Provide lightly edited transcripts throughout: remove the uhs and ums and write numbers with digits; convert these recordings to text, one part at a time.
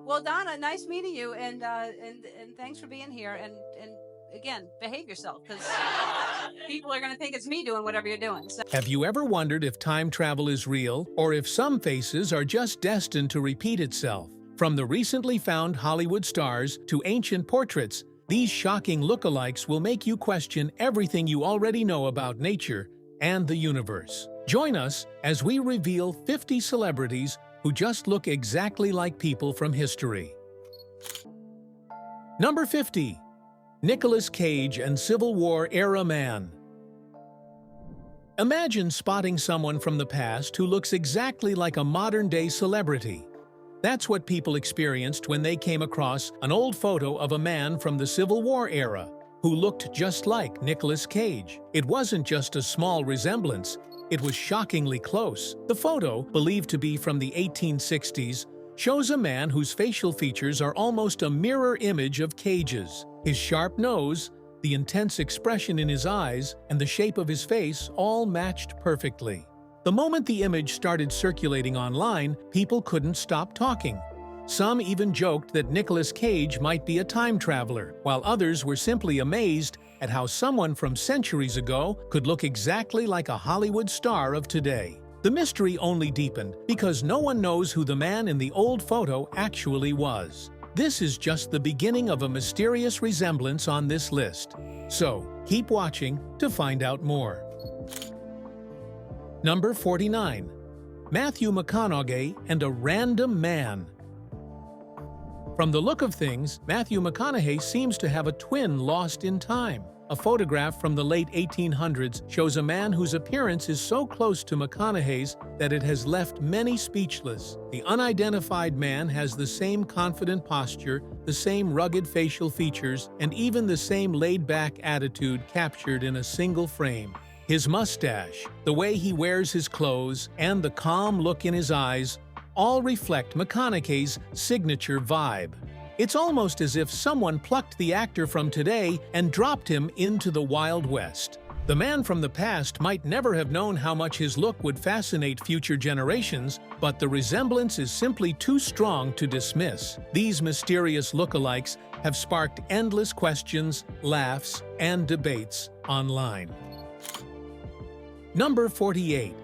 Well, Donna, nice meeting you, and thanks for being here. And again, behave yourself because people are going to think it's me doing whatever you're doing. So. Have you ever wondered if time travel is real, or if some faces are just destined to repeat itself? From the recently found Hollywood stars to ancient portraits, these shocking lookalikes will make you question everything you already know about nature and the universe. Join us as we reveal 50 celebrities who just look exactly like people from history. Number 50. Nicolas Cage and Civil War-era man. Imagine spotting someone from the past who looks exactly like a modern-day celebrity. That's what people experienced when they came across an old photo of a man from the Civil War era who looked just like Nicolas Cage. It wasn't just a small resemblance, it was shockingly close. The photo, believed to be from the 1860s, shows a man whose facial features are almost a mirror image of Cage's. His sharp nose, the intense expression in his eyes, and the shape of his face all matched perfectly. The moment the image started circulating online, people couldn't stop talking. Some even joked that Nicolas Cage might be a time traveler, while others were simply amazed at how someone from centuries ago could look exactly like a Hollywood star of today. The mystery only deepened because no one knows who the man in the old photo actually was. This is just the beginning of a mysterious resemblance on this list. So, keep watching to find out more. Number 49. Matthew McConaughey and a random man. From the look of things, Matthew McConaughey seems to have a twin lost in time. A photograph from the late 1800s shows a man whose appearance is so close to McConaughey's that it has left many speechless. The unidentified man has the same confident posture, the same rugged facial features, and even the same laid-back attitude captured in a single frame. His mustache, the way he wears his clothes, and the calm look in his eyes all reflect McConaughey's signature vibe. It's almost as if someone plucked the actor from today and dropped him into the Wild West. The man from the past might never have known how much his look would fascinate future generations, but the resemblance is simply too strong to dismiss. These mysterious lookalikes have sparked endless questions, laughs, and debates online. Number 48.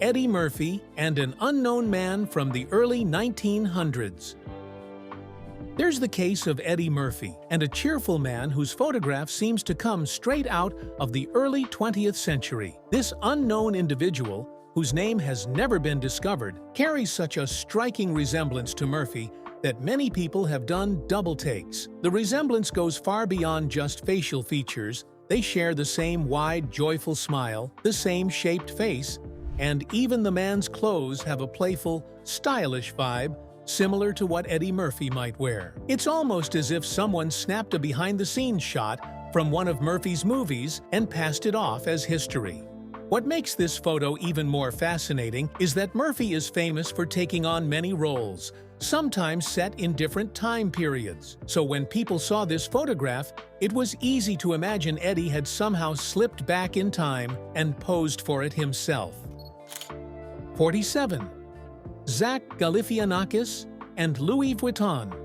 Eddie Murphy and an unknown man from the early 1900s. There's the case of Eddie Murphy, and a cheerful man whose photograph seems to come straight out of the early 20th century. This unknown individual, whose name has never been discovered, carries such a striking resemblance to Murphy that many people have done double takes. The resemblance goes far beyond just facial features. They share the same wide, joyful smile, the same shaped face, and even the man's clothes have a playful, stylish vibe, similar to what Eddie Murphy might wear. It's almost as if someone snapped a behind-the-scenes shot from one of Murphy's movies and passed it off as history. What makes this photo even more fascinating is that Murphy is famous for taking on many roles, sometimes set in different time periods. So when people saw this photograph, it was easy to imagine Eddie had somehow slipped back in time and posed for it himself. 47. Zach Galifianakis and Louis Vuitton.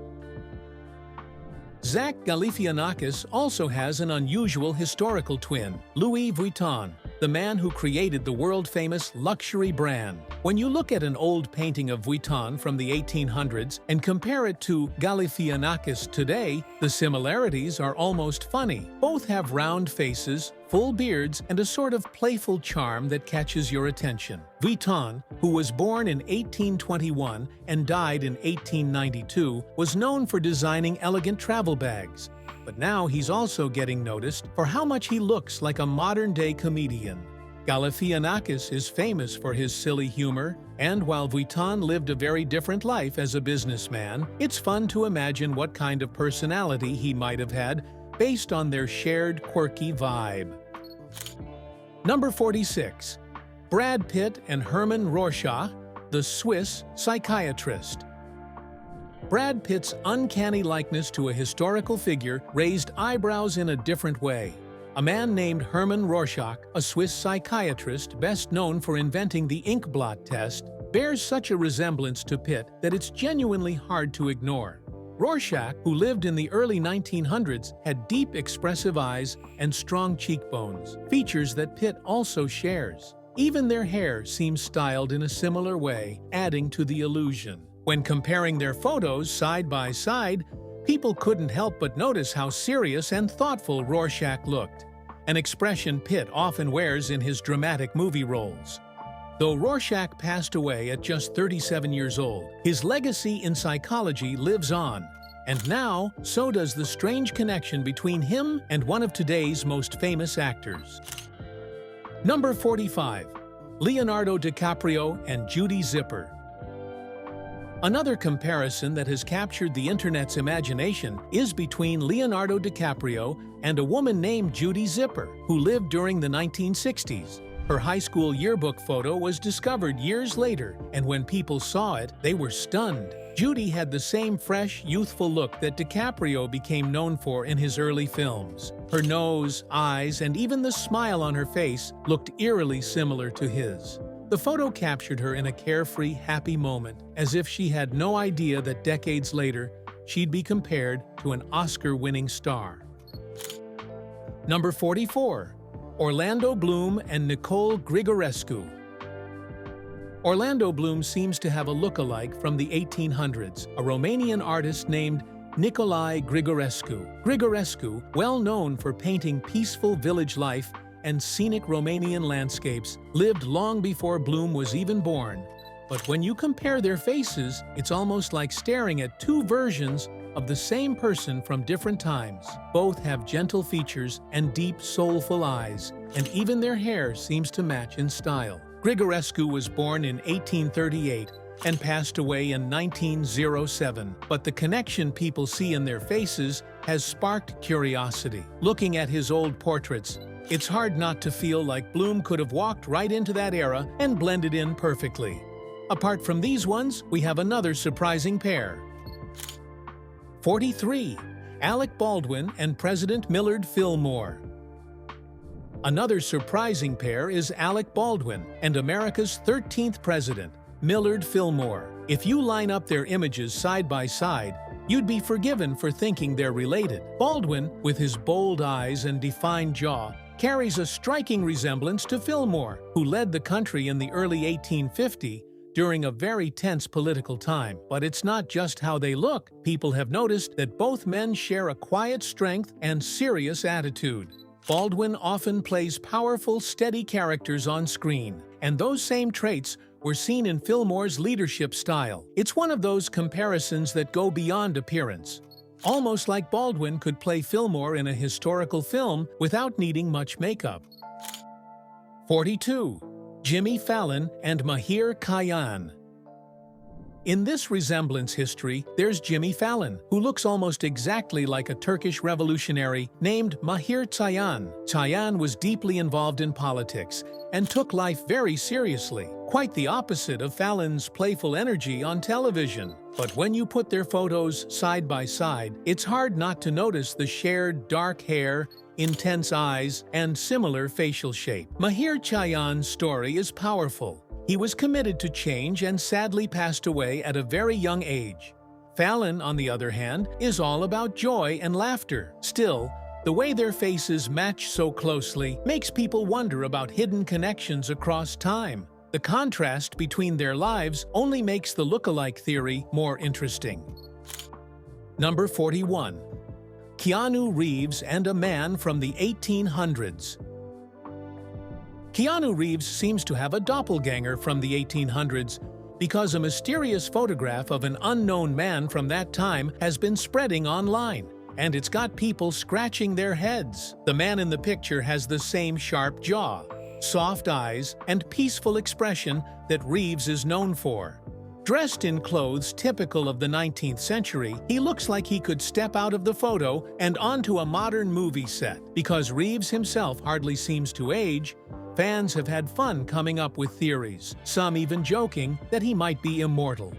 Zach Galifianakis also has an unusual historical twin, Louis Vuitton, the man who created the world-famous luxury brand. When you look at an old painting of Vuitton from the 1800s and compare it to Galifianakis today, the similarities are almost funny. Both have round faces, full beards, and a sort of playful charm that catches your attention. Vuitton, who was born in 1821 and died in 1892, was known for designing elegant travel bags. But now he's also getting noticed for how much he looks like a modern-day comedian. Galifianakis is famous for his silly humor, and while Vuitton lived a very different life as a businessman, it's fun to imagine what kind of personality he might have had based on their shared quirky vibe. Number 46. Brad Pitt and Herman Rorschach, the Swiss psychiatrist. Brad Pitt's uncanny likeness to a historical figure raised eyebrows in a different way. A man named Herman Rorschach, a Swiss psychiatrist best known for inventing the ink blot test, bears such a resemblance to Pitt that it's genuinely hard to ignore. Rorschach, who lived in the early 1900s, had deep, expressive eyes and strong cheekbones, features that Pitt also shares. Even their hair seems styled in a similar way, adding to the illusion. When comparing their photos side by side, people couldn't help but notice how serious and thoughtful Rorschach looked, an expression Pitt often wears in his dramatic movie roles. Though Rorschach passed away at just 37 years old, his legacy in psychology lives on. And now, so does the strange connection between him and one of today's most famous actors. Number 45. Leonardo DiCaprio and Judy Zipper. Another comparison that has captured the internet's imagination is between Leonardo DiCaprio and a woman named Judy Zipper, who lived during the 1960s. Her high school yearbook photo was discovered years later, and when people saw it, they were stunned. Judy had the same fresh, youthful look that DiCaprio became known for in his early films. Her nose, eyes, and even the smile on her face looked eerily similar to his. The photo captured her in a carefree, happy moment, as if she had no idea that decades later, she'd be compared to an Oscar-winning star. Number 44. Orlando Bloom and Nicole Grigorescu. Orlando Bloom seems to have a look-alike from the 1800s, a Romanian artist named Nicolae Grigorescu. Grigorescu, well known for painting peaceful village life and scenic Romanian landscapes, lived long before Bloom was even born. But when you compare their faces, it's almost like staring at two versions of the same person from different times. Both have gentle features and deep, soulful eyes, and even their hair seems to match in style. Grigorescu was born in 1838 and passed away in 1907, but the connection people see in their faces has sparked curiosity. Looking at his old portraits, it's hard not to feel like Bloom could have walked right into that era and blended in perfectly. Apart from these ones, we have another surprising pair. 43. Alec Baldwin and President Millard Fillmore. Another surprising pair is Alec Baldwin and America's 13th president, Millard Fillmore. If you line up their images side by side, you'd be forgiven for thinking they're related. Baldwin, with his bold eyes and defined jaw, carries a striking resemblance to Fillmore, who led the country in the early 1850s during a very tense political time. But it's not just how they look. People have noticed that both men share a quiet strength and serious attitude. Baldwin often plays powerful, steady characters on screen, and those same traits were seen in Fillmore's leadership style. It's one of those comparisons that go beyond appearance. Almost like Baldwin could play Fillmore in a historical film without needing much makeup. 42. Jimmy Fallon and Mahir Khayyam. In this resemblance history, there's Jimmy Fallon, who looks almost exactly like a Turkish revolutionary named Mahir Khayyam. Khayyam was deeply involved in politics and took life very seriously, quite the opposite of Fallon's playful energy on television. But when you put their photos side by side, it's hard not to notice the shared dark hair, intense eyes, and similar facial shape. Mahir Khayyam's story is powerful. He was committed to change and sadly passed away at a very young age. Fallon, on the other hand, is all about joy and laughter. Still, the way their faces match so closely makes people wonder about hidden connections across time. The contrast between their lives only makes the look-alike theory more interesting. Number 41. Keanu Reeves and a man from the 1800s. Keanu Reeves seems to have a doppelganger from the 1800s because a mysterious photograph of an unknown man from that time has been spreading online, and it's got people scratching their heads. The man in the picture has the same sharp jaw, soft eyes, and peaceful expression that Reeves is known for. Dressed in clothes typical of the 19th century, he looks like he could step out of the photo and onto a modern movie set. Because Reeves himself hardly seems to age, fans have had fun coming up with theories, some even joking that he might be immortal.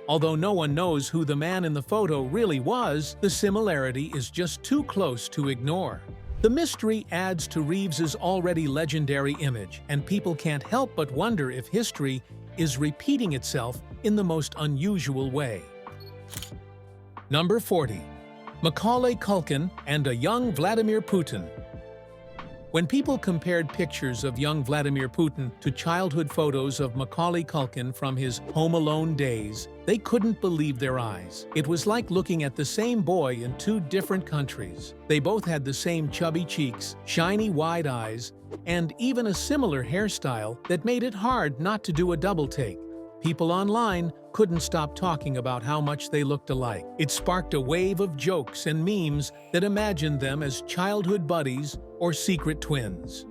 Although no one knows who the man in the photo really was, the similarity is just too close to ignore. The mystery adds to Reeves's already legendary image, and people can't help but wonder if history is repeating itself in the most unusual way. Number 40. Macaulay Culkin and a young Vladimir Putin. When people compared pictures of young Vladimir Putin to childhood photos of Macaulay Culkin from his Home Alone days, they couldn't believe their eyes. It was like looking at the same boy in two different countries. They both had the same chubby cheeks, shiny wide eyes, and even a similar hairstyle that made it hard not to do a double take. People online couldn't stop talking about how much they looked alike. It sparked a wave of jokes and memes that imagined them as childhood buddies or secret twins.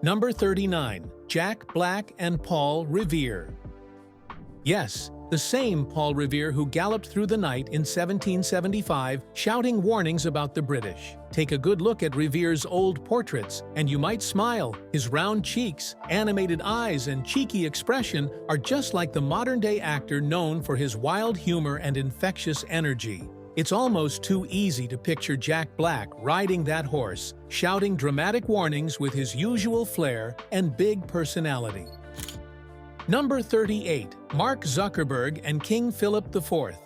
Number 39. Jack Black and Paul Revere. Yes, the same Paul Revere who galloped through the night in 1775 shouting warnings about the British. Take a good look at Revere's old portraits, and you might smile. His round cheeks, animated eyes, and cheeky expression are just like the modern-day actor known for his wild humor and infectious energy. It's almost too easy to picture Jack Black riding that horse, shouting dramatic warnings with his usual flair and big personality. Number 38. Mark Zuckerberg and King Philip IV.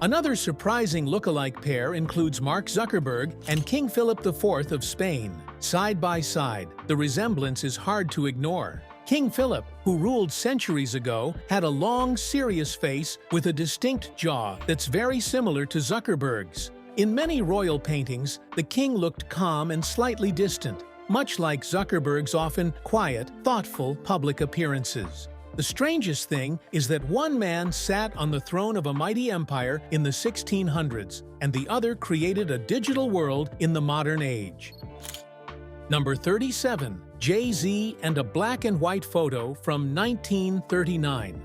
Another surprising look-alike pair includes Mark Zuckerberg and King Philip IV of Spain. Side by side, the resemblance is hard to ignore. King Philip, who ruled centuries ago, had a long, serious face with a distinct jaw that's very similar to Zuckerberg's. In many royal paintings, the king looked calm and slightly distant, much like Zuckerberg's often quiet, thoughtful public appearances. The strangest thing is that one man sat on the throne of a mighty empire in the 1600s, and the other created a digital world in the modern age. Number 37. Jay-Z and a black and white photo from 1939.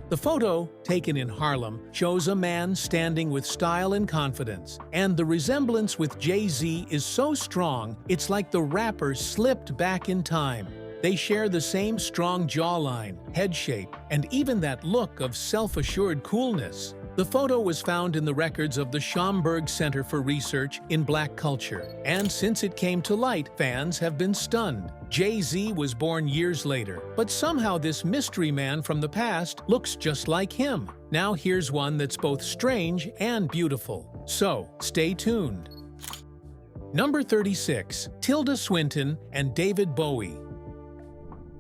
The photo, taken in Harlem, shows a man standing with style and confidence, and the resemblance with Jay-Z is so strong, it's like the rapper slipped back in time. They share the same strong jawline, head shape, and even that look of self-assured coolness. The photo was found in the records of the Schomburg Center for Research in Black Culture, and since it came to light, fans have been stunned. Jay-Z was born years later, but somehow this mystery man from the past looks just like him. Now here's one that's both strange and beautiful. So, stay tuned. Number 36. Tilda Swinton and David Bowie.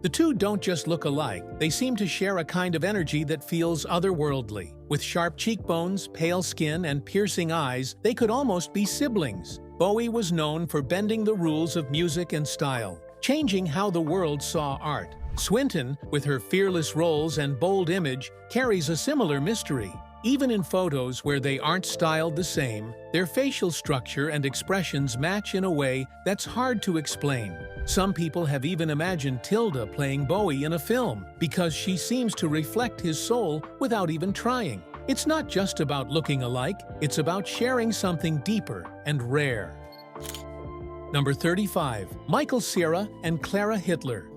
The two don't just look alike, they seem to share a kind of energy that feels otherworldly. With sharp cheekbones, pale skin, and piercing eyes, they could almost be siblings. Bowie was known for bending the rules of music and style, changing how the world saw art. Swinton, with her fearless roles and bold image, carries a similar mystery. Even in photos where they aren't styled the same, their facial structure and expressions match in a way that's hard to explain. Some people have even imagined Tilda playing Bowie in a film because she seems to reflect his soul without even trying. It's not just about looking alike, it's about sharing something deeper and rare. Number 35. Michael Cera and Clara Hitler.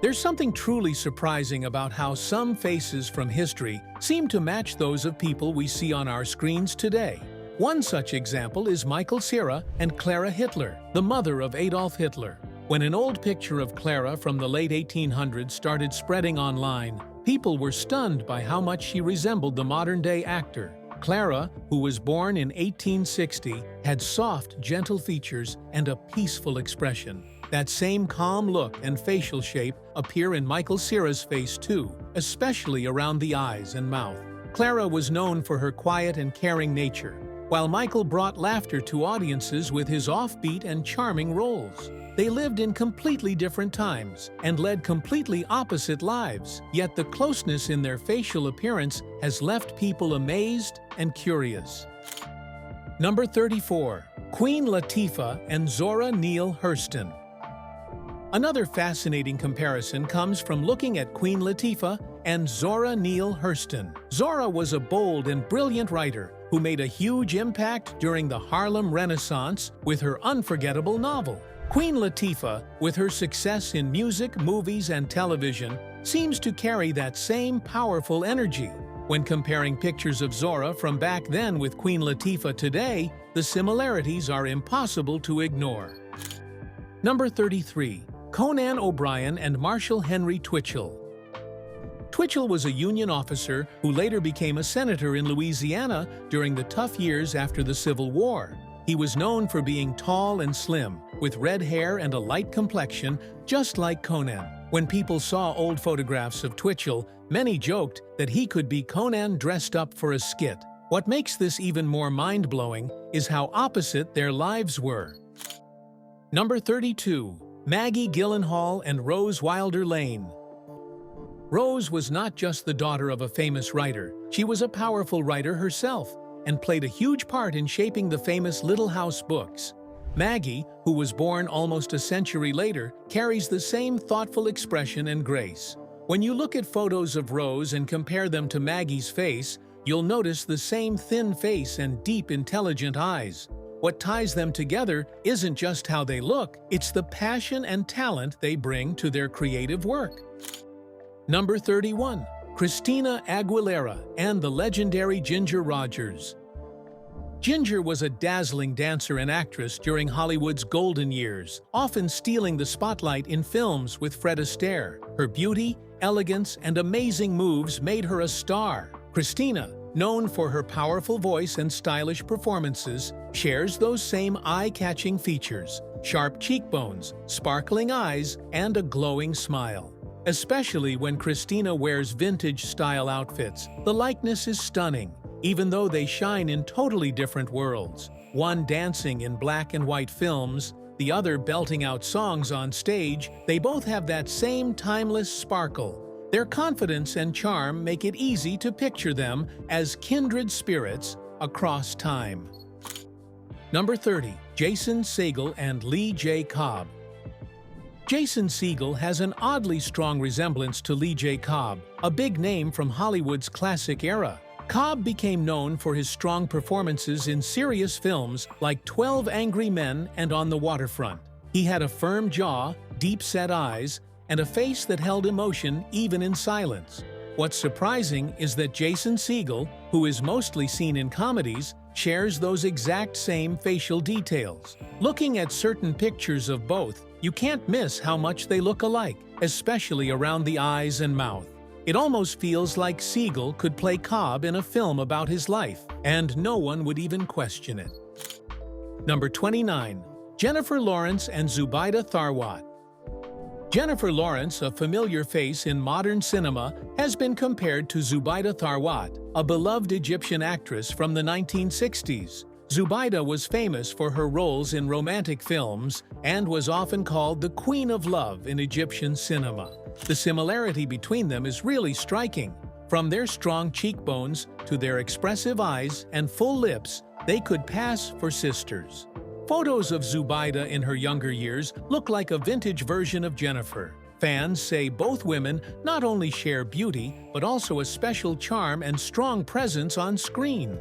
There's something truly surprising about how some faces from history seem to match those of people we see on our screens today. One such example is Michael Cera and Clara Hitler, the mother of Adolf Hitler. When an old picture of Clara from the late 1800s started spreading online, people were stunned by how much she resembled the modern-day actor. Clara, who was born in 1860, had soft, gentle features and a peaceful expression. That same calm look and facial shape appear in Michael Cera's face too, especially around the eyes and mouth. Clara was known for her quiet and caring nature, while Michael brought laughter to audiences with his offbeat and charming roles. They lived in completely different times and led completely opposite lives, yet the closeness in their facial appearance has left people amazed and curious. Number 34. Queen Latifah and Zora Neale Hurston. Another fascinating comparison comes from looking at Queen Latifah and Zora Neale Hurston. Zora was a bold and brilliant writer who made a huge impact during the Harlem Renaissance with her unforgettable novel. Queen Latifah, with her success in music, movies, and television, seems to carry that same powerful energy. When comparing pictures of Zora from back then with Queen Latifah today, the similarities are impossible to ignore. Number 33. Conan O'Brien and Marshall Henry Twitchell. Twitchell was a Union officer who later became a senator in Louisiana during the tough years after the Civil War. He was known for being tall and slim, with red hair and a light complexion, just like Conan. When people saw old photographs of Twitchell, many joked that he could be Conan dressed up for a skit. What makes this even more mind-blowing is how opposite their lives were. Number 32. Maggie Gyllenhaal and Rose Wilder Lane. Rose was not just the daughter of a famous writer, she was a powerful writer herself and played a huge part in shaping the famous Little House books. Maggie, who was born almost a century later, carries the same thoughtful expression and grace. When you look at photos of Rose and compare them to Maggie's face, you'll notice the same thin face and deep, intelligent eyes. What ties them together isn't just how they look, it's the passion and talent they bring to their creative work. Number 31. Christina Aguilera and the legendary Ginger Rogers. Ginger was a dazzling dancer and actress during Hollywood's golden years, often stealing the spotlight in films with Fred Astaire. Her beauty, elegance, and amazing moves made her a star. Christina, known for her powerful voice and stylish performances, shares those same eye-catching features: sharp cheekbones, sparkling eyes, and a glowing smile. Especially when Christina wears vintage-style outfits, the likeness is stunning, even though they shine in totally different worlds. One dancing in black and white films, the other belting out songs on stage, they both have that same timeless sparkle. Their confidence and charm make it easy to picture them as kindred spirits across time. Number 30. Jason Segel and Lee J. Cobb. Jason Segel has an oddly strong resemblance to Lee J. Cobb, a big name from Hollywood's classic era. Cobb became known for his strong performances in serious films like 12 Angry Men and On the Waterfront. He had a firm jaw, deep-set eyes, and a face that held emotion even in silence. What's surprising is that Jason Segel, who is mostly seen in comedies, shares those exact same facial details. Looking at certain pictures of both, you can't miss how much they look alike, especially around the eyes and mouth. It almost feels like Segel could play Cobb in a film about his life, and no one would even question it. Number 29. Jennifer Lawrence and Zubaida Tharwat. Jennifer Lawrence, a familiar face in modern cinema, has been compared to Zubaida Tharwat, a beloved Egyptian actress from the 1960s. Zubaida was famous for her roles in romantic films and was often called the Queen of Love in Egyptian cinema. The similarity between them is really striking. From their strong cheekbones to their expressive eyes and full lips, they could pass for sisters. Photos of Zubaida in her younger years look like a vintage version of Jennifer. Fans say both women not only share beauty, but also a special charm and strong presence on screen.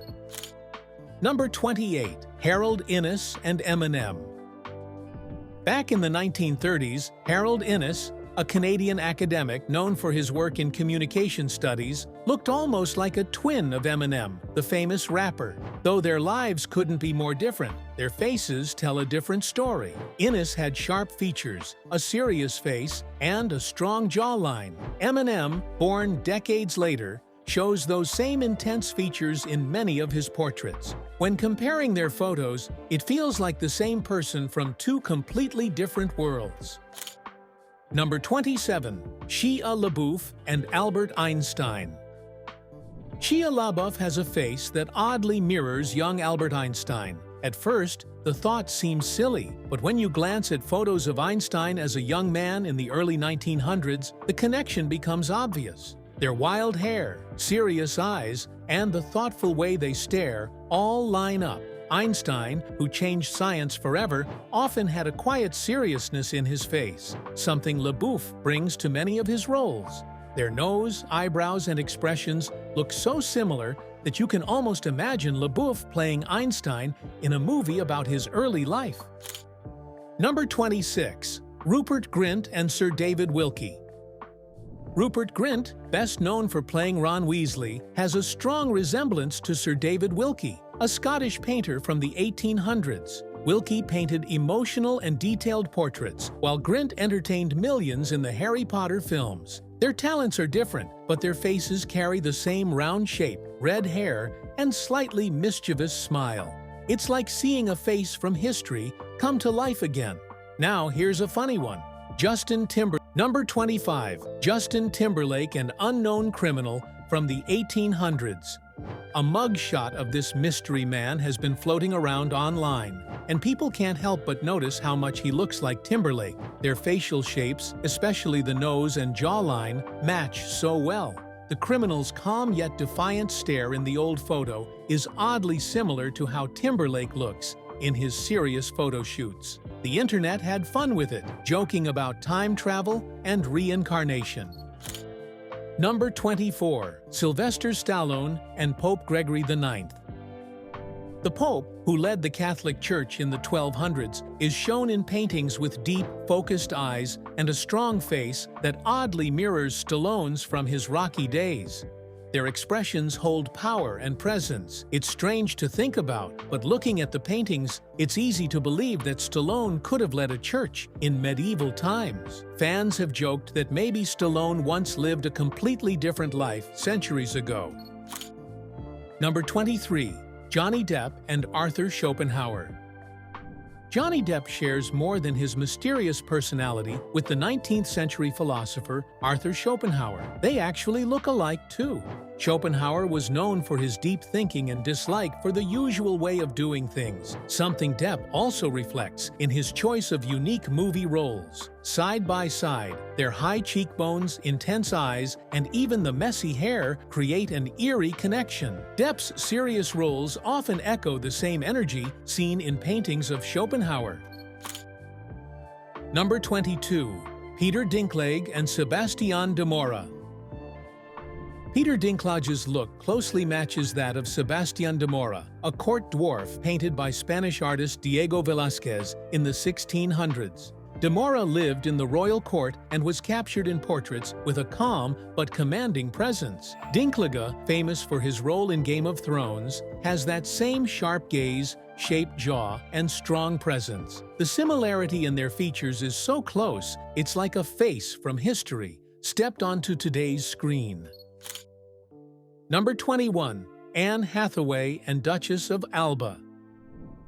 Number 28. Harold Innis and Eminem. Back in the 1930s, Harold Innis, a Canadian academic known for his work in communication studies, looked almost like a twin of Eminem, the famous rapper. Though their lives couldn't be more different, their faces tell a different story. Innis had sharp features, a serious face, and a strong jawline. Eminem, born decades later, shows those same intense features in many of his portraits. When comparing their photos, it feels like the same person from two completely different worlds. Number 27. Shia LaBeouf and Albert Einstein. Shia LaBeouf has a face that oddly mirrors young Albert Einstein. At first, the thought seems silly, but when you glance at photos of Einstein as a young man in the early 1900s, the connection becomes obvious. Their wild hair, serious eyes, and the thoughtful way they stare all line up. Einstein, who changed science forever, often had a quiet seriousness in his face, something LaBeouf brings to many of his roles. Their nose, eyebrows, and expressions look so similar that you can almost imagine LaBeouf playing Einstein in a movie about his early life. Number 26. Rupert Grint and Sir David Wilkie. Rupert Grint, best known for playing Ron Weasley, has a strong resemblance to Sir David Wilkie, a Scottish painter from the 1800s. Wilkie painted emotional and detailed portraits, while Grint entertained millions in the Harry Potter films. Their talents are different, but their faces carry the same round shape, red hair, and slightly mischievous smile. It's like seeing a face from history come to life again. Now, here's a funny one. Number 25. Justin Timberlake, an unknown criminal from the 1800s. A mugshot of this mystery man has been floating around online, and people can't help but notice how much he looks like Timberlake. Their facial shapes, especially the nose and jawline, match so well. The criminal's calm yet defiant stare in the old photo is oddly similar to how Timberlake looks in his serious photo shoots. The internet had fun with it, joking about time travel and reincarnation. Number 24. Sylvester Stallone and Pope Gregory IX. The Pope, who led the Catholic Church in the 1200s, is shown in paintings with deep, focused eyes and a strong face that oddly mirrors Stallone's from his Rocky days. Their expressions hold power and presence. It's strange to think about, but looking at the paintings, it's easy to believe that Stallone could have led a church in medieval times. Fans have joked that maybe Stallone once lived a completely different life centuries ago. Number 23. Johnny Depp and Arthur Schopenhauer. Johnny Depp shares more than his mysterious personality with the 19th century philosopher Arthur Schopenhauer. They actually look alike too. Schopenhauer was known for his deep thinking and dislike for the usual way of doing things, something Depp also reflects in his choice of unique movie roles. Side by side, their high cheekbones, intense eyes, and even the messy hair create an eerie connection. Depp's serious roles often echo the same energy seen in paintings of Schopenhauer. Number 22. Peter Dinklage and Sebastian de Mora. Peter Dinklage's look closely matches that of Sebastian de Mora, a court dwarf painted by Spanish artist Diego Velázquez in the 1600s. De Mora lived in the royal court and was captured in portraits with a calm but commanding presence. Dinklage, famous for his role in Game of Thrones, has that same sharp gaze, shaped jaw, and strong presence. The similarity in their features is so close, it's like a face from history stepped onto today's screen. Number 21. Anne Hathaway and Duchess of Alba.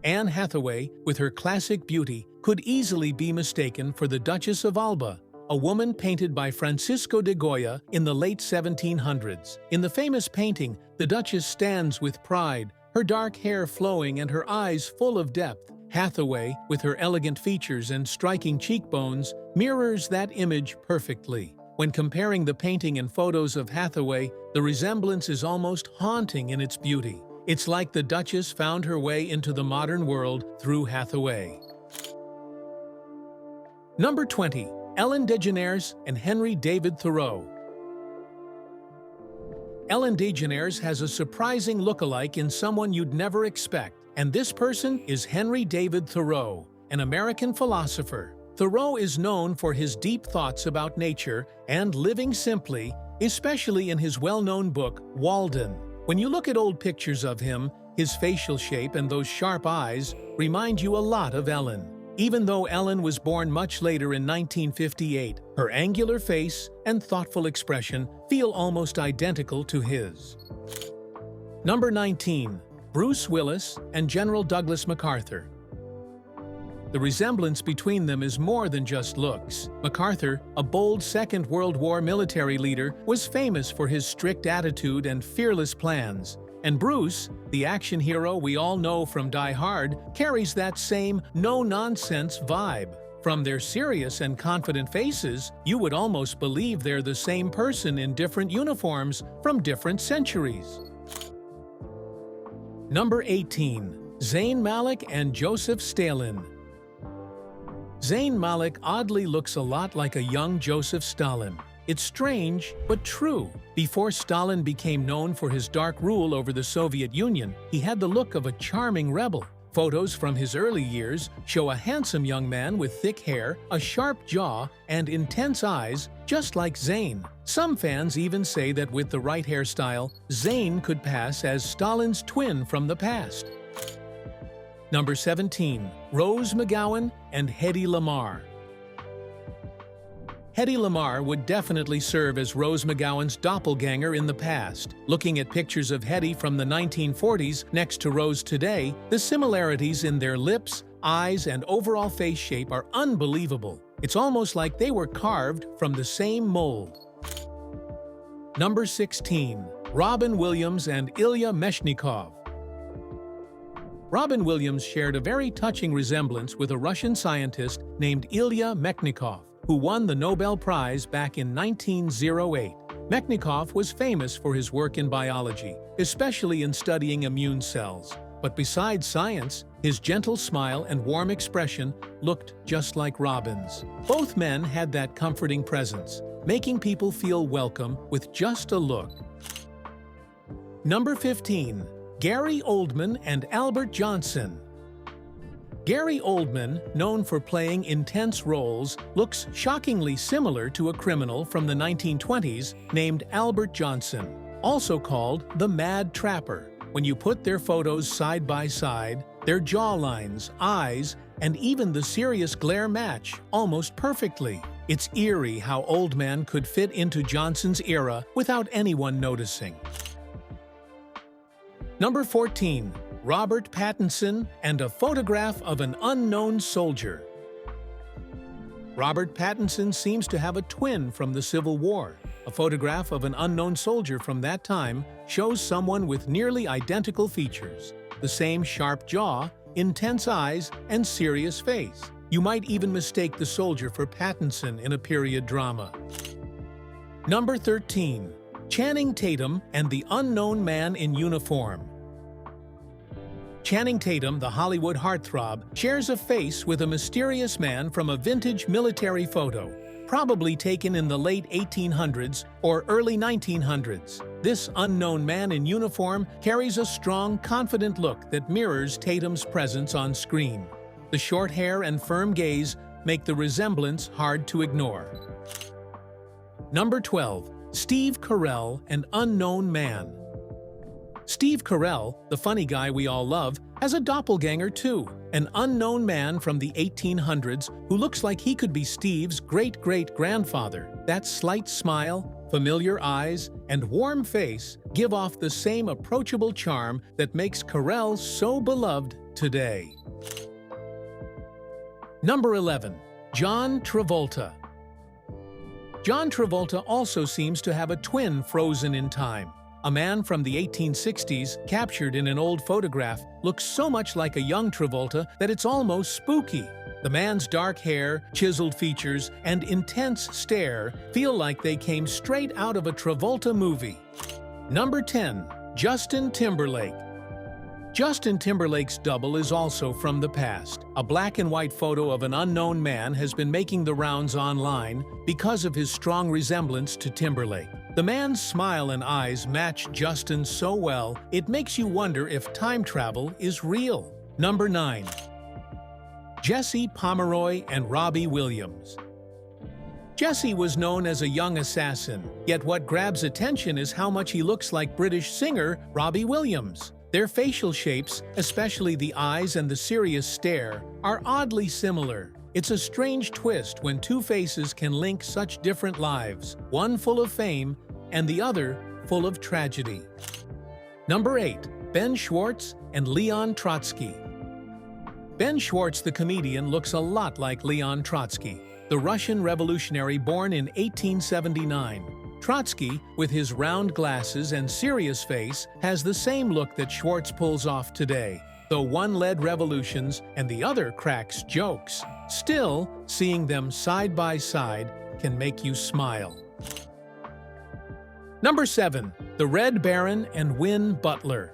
Anne Hathaway, with her classic beauty, could easily be mistaken for the Duchess of Alba, a woman painted by Francisco de Goya in the late 1700s. In the famous painting, the Duchess stands with pride, her dark hair flowing and her eyes full of depth. Hathaway, with her elegant features and striking cheekbones, mirrors that image perfectly. When comparing the painting and photos of Hathaway, the resemblance is almost haunting in its beauty. It's like the Duchess found her way into the modern world through Hathaway. Number 20. Ellen DeGeneres and Henry David Thoreau. Ellen DeGeneres has a surprising look-alike in someone you'd never expect, and this person is Henry David Thoreau, an American philosopher. Thoreau is known for his deep thoughts about nature and living simply, especially in his well-known book, Walden. When you look at old pictures of him, his facial shape and those sharp eyes remind you a lot of Ellen. Even though Ellen was born much later in 1958, her angular face and thoughtful expression feel almost identical to his. Number 19. Bruce Willis and General Douglas MacArthur. The resemblance between them is more than just looks. MacArthur, a bold Second World War military leader, was famous for his strict attitude and fearless plans. And Bruce, the action hero we all know from Die Hard, carries that same no-nonsense vibe. From their serious and confident faces, you would almost believe they're the same person in different uniforms from different centuries. Number 18. Zayn Malik and Joseph Stalin. Zayn Malik oddly looks a lot like a young Joseph Stalin. It's strange, but true. Before Stalin became known for his dark rule over the Soviet Union, he had the look of a charming rebel. Photos from his early years show a handsome young man with thick hair, a sharp jaw, and intense eyes, just like Zayn. Some fans even say that with the right hairstyle, Zayn could pass as Stalin's twin from the past. Number 17. Rose McGowan and Hedy Lamarr. Hedy Lamarr would definitely serve as Rose McGowan's doppelganger in the past. Looking at pictures of Hedy from the 1940s next to Rose today, the similarities in their lips, eyes, and overall face shape are unbelievable. It's almost like they were carved from the same mold. Number 16. Robin Williams and Ilya Meshnikov. Robin Williams shared a very touching resemblance with a Russian scientist named Ilya Meshnikov, who won the Nobel Prize back in 1908. Meshnikov was famous for his work in biology, especially in studying immune cells. But besides science, his gentle smile and warm expression looked just like Robin's. Both men had that comforting presence, making people feel welcome with just a look. Number 15. Gary Oldman and Albert Johnson. Gary Oldman, known for playing intense roles, looks shockingly similar to a criminal from the 1920s named Albert Johnson, also called the Mad Trapper. When you put their photos side by side, their jawlines, eyes, and even the serious glare match almost perfectly. It's eerie how Oldman could fit into Johnson's era without anyone noticing. Number 14. Robert Pattinson and a photograph of an unknown soldier. Robert Pattinson seems to have a twin from the Civil War. A photograph of an unknown soldier from that time shows someone with nearly identical features, the same sharp jaw, intense eyes, and serious face. You might even mistake the soldier for Pattinson in a period drama. Number 13. Channing Tatum and the unknown man in uniform. Channing Tatum, the Hollywood heartthrob, shares a face with a mysterious man from a vintage military photo, probably taken in the late 1800s or early 1900s. This unknown man in uniform carries a strong, confident look that mirrors Tatum's presence on screen. The short hair and firm gaze make the resemblance hard to ignore. Number 12. Steve Carell and unknown man. Steve Carell, the funny guy we all love, has a doppelganger too, an unknown man from the 1800s who looks like he could be Steve's great-great-grandfather. That slight smile, familiar eyes, and warm face give off the same approachable charm that makes Carell so beloved today. Number 11. John Travolta. John Travolta also seems to have a twin frozen in time. A man from the 1860s, captured in an old photograph, looks so much like a young Travolta that it's almost spooky. The man's dark hair, chiseled features, and intense stare feel like they came straight out of a Travolta movie. Number 10. Justin Timberlake. Justin Timberlake's double is also from the past. A black and white photo of an unknown man has been making the rounds online because of his strong resemblance to Timberlake. The man's smile and eyes match Justin so well, it makes you wonder if time travel is real. Number 9. Jesse Pomeroy and Robbie Williams. Jesse was known as a young assassin, yet what grabs attention is how much he looks like British singer Robbie Williams. Their facial shapes, especially the eyes and the serious stare, are oddly similar. It's a strange twist when two faces can link such different lives, one full of fame and the other full of tragedy. Number 8. Ben Schwartz and Leon Trotsky. Ben Schwartz, the comedian, looks a lot like Leon Trotsky, the Russian revolutionary born in 1879. Trotsky, with his round glasses and serious face, has the same look that Schwartz pulls off today, though one led revolutions and the other cracks jokes. Still, seeing them side by side can make you smile. Number 7. The Red Baron and Win Butler.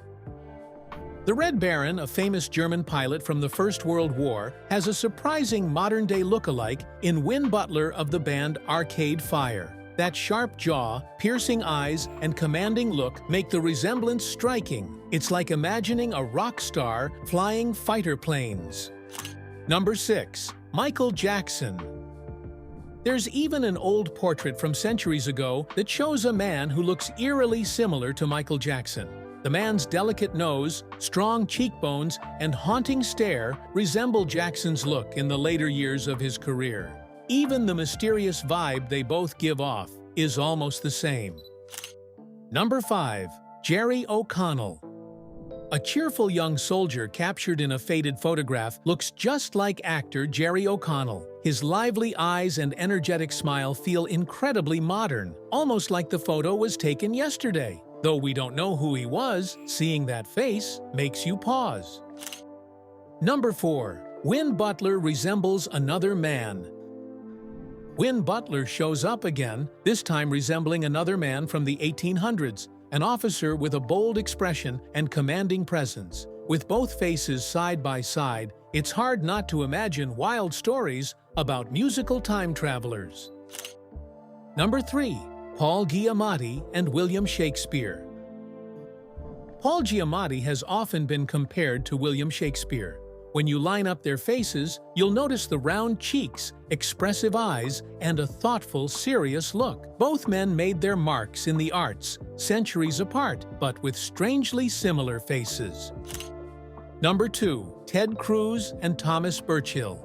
The Red Baron, a famous German pilot from the First World War, has a surprising modern-day look-alike in Win Butler of the band Arcade Fire. That sharp jaw, piercing eyes, and commanding look make the resemblance striking. It's like imagining a rock star flying fighter planes. Number 6. Michael Jackson. There's even an old portrait from centuries ago that shows a man who looks eerily similar to Michael Jackson. The man's delicate nose, strong cheekbones, and haunting stare resemble Jackson's look in the later years of his career. Even the mysterious vibe they both give off is almost the same. Number 5. Jerry O'Connell. A cheerful young soldier captured in a faded photograph looks just like actor Jerry O'Connell. His lively eyes and energetic smile feel incredibly modern, almost like the photo was taken yesterday. Though we don't know who he was, seeing that face makes you pause. Number 4. Win Butler resembles another man. Win Butler shows up again, this time resembling another man from the 1800s. An officer with a bold expression and commanding presence. With both faces side by side, it's hard not to imagine wild stories about musical time travelers. Number 3. Paul Giamatti and William Shakespeare. Paul Giamatti has often been compared to William Shakespeare. When you line up their faces, you'll notice the round cheeks, expressive eyes, and a thoughtful, serious look. Both men made their marks in the arts, centuries apart, but with strangely similar faces. Number 2. Ted Cruz and Thomas Burchill.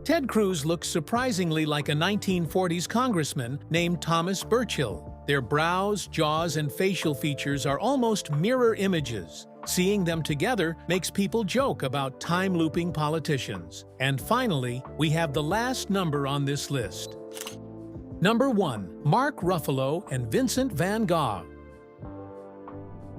Ted Cruz looks surprisingly like a 1940s congressman named Thomas Burchill. Their brows, jaws, and facial features are almost mirror images. Seeing them together makes people joke about time-looping politicians. And finally, we have the last number on this list. Number 1. Mark Ruffalo and Vincent van Gogh.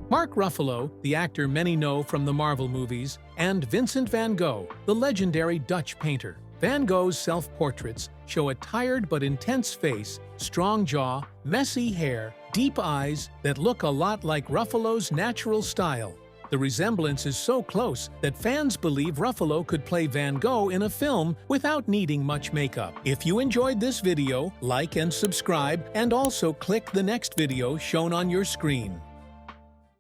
Mark Ruffalo, the actor many know from the Marvel movies, and Vincent van Gogh, the legendary Dutch painter. Van Gogh's self-portraits show a tired but intense face, strong jaw, messy hair, deep eyes that look a lot like Ruffalo's natural style. The resemblance is so close that fans believe Ruffalo could play Van Gogh in a film without needing much makeup. If you enjoyed this video, like and subscribe, and also click the next video shown on your screen.